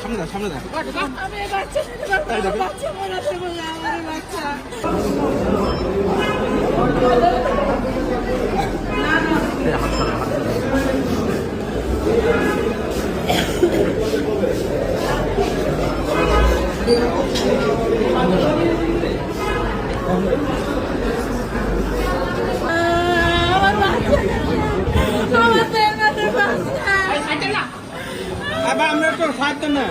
সামনে আমরা তো সাথ না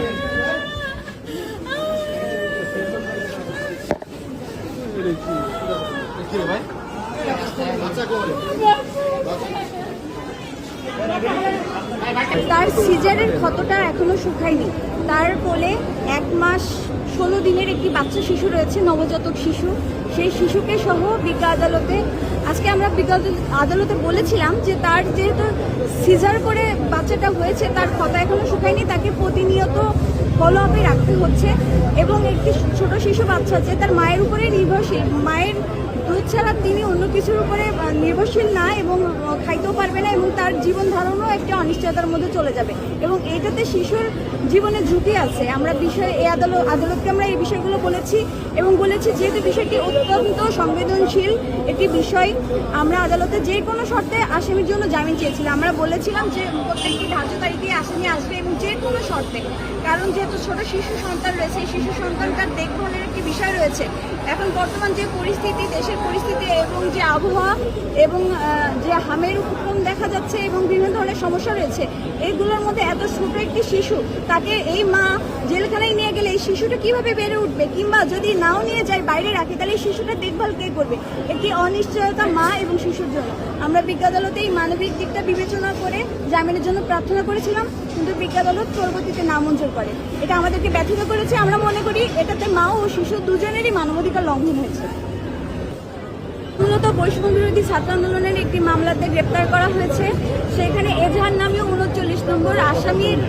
তার সিজারের ক্ষতটা এখনো শুকায়নি। তার কোলে 1 মাস 16 দিনের একটি বাচ্চা শিশু রয়েছে, নবজাতক শিশু। সেই শিশুকে সহ বিজ্ঞ আদালতে আজকে আমরা বিজ্ঞ আদালতে বলেছিলাম যে তার যেহেতু সিজার করে বাচ্চাটা হয়েছে, তার ক্ষত এখনো শুকায়নি, তাকে প্রতিনিয়ত ফলো আপে রাখতে হচ্ছে। এবং একটি ছোট শিশু বাচ্চা যে তার মায়ের উপরে নির্ভরশীল, মায়ের দুধ ছাড়া তিনি অন্য কিছুর উপরে নির্ভরশীল না এবং খাইতেও পারবে না, এবং তার জীবন ধারণও একটি অনিশ্চয়তার মধ্যে চলে যাবে এবং এটাতে শিশুর জীবনে ঝুঁকি আছে। আমরা এই আদালতকে আমরা এই বিষয়গুলো বলেছি এবং বলেছি যেহেতু বিষয়টি অত্যন্ত সংবেদনশীল একটি বিষয়, আমরা আদালতে যে কোনো শর্তে আসামির জন্য জামিন চেয়েছিলাম। আমরা বলেছিলাম যে প্রত্যেকটি ধার্য তারিখে আসামি আসবে এবং যে কোনো শর্তে, কারণ যেহেতু ছোট শিশু সন্তান রয়েছে, এই শিশু সন্তানটার দেখভালের একটি বিষয় রয়েছে। এখন বর্তমান যে পরিস্থিতি, দেশের পরিস্থিতি এবং যে আবহাওয়া এবং যে হামের উপক্রম দেখা যাচ্ছে এবং বিভিন্ন ধরনের সমস্যা রয়েছে, এইগুলোর মধ্যে এত ছোট একটি শিশু, তাকে এই মা জেলখানায় নিয়ে গেলে এই শিশুটা কিভাবে বেড়ে উঠবে, কিংবা যদি নাও নিয়ে যায় বাইরে রাখে, তাহলে এই শিশুটার দেখভাল কে করবে? একটি অনিশ্চয়তা মা এবং শিশুর জন্য। আমরা বিজ্ঞ আদালতে এই মানবিক দিকটা বিবেচনা করে জামিনের জন্য প্রার্থনা করেছিলাম, কিন্তু বিজ্ঞ আদালত পরবর্তীতে নামঞ্জুর করে। এটা আমাদেরকে ব্যথিত করেছে। আমরা মনে করি এটাতে মা ও শিশু দুজনেরই মানবাধিকার লঙ্ঘন হয়েছে। মূলত বৈষম্য বিরোধী ছাত্র আন্দোলনের একটি মামলাতে গ্রেপ্তার করা হয়েছে। সেখানে এজাহার নামেও 39 নম্বর আসামির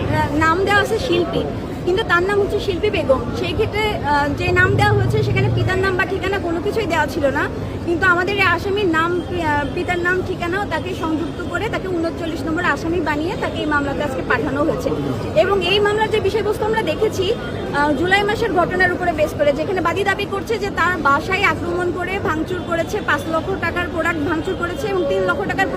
নাম দেওয়া আছে শিল্পী, কিন্তু তার নাম হচ্ছে শিল্পী বেগম। সেই ক্ষেত্রে যে নাম দেওয়া হয়েছে সেখানে পিতার নাম বা ঠিকানা কোনো কিছুই দেওয়া ছিল না, কিন্তু আমাদের এই আসামির নাম, পিতার নাম, ঠিকানাও তাকে সংযুক্ত করে তাকে 39 নম্বর আসামি বানিয়ে তাকে এই মামলাতে আজকে পাঠানো হয়েছে। এবং এই মামলার যে বিষয়বস্তু আমরা দেখেছি জুলাই মাসের ঘটনার উপরে বেস করে, যেখানে বাদী দাবি করছে যে তার বাসায় আক্রমণ করে ভাঙচুর করেছে, 5 লক্ষ টাকার প্রোডাক্ট ভাঙচুর করেছে এবং 3 লক্ষ টাকার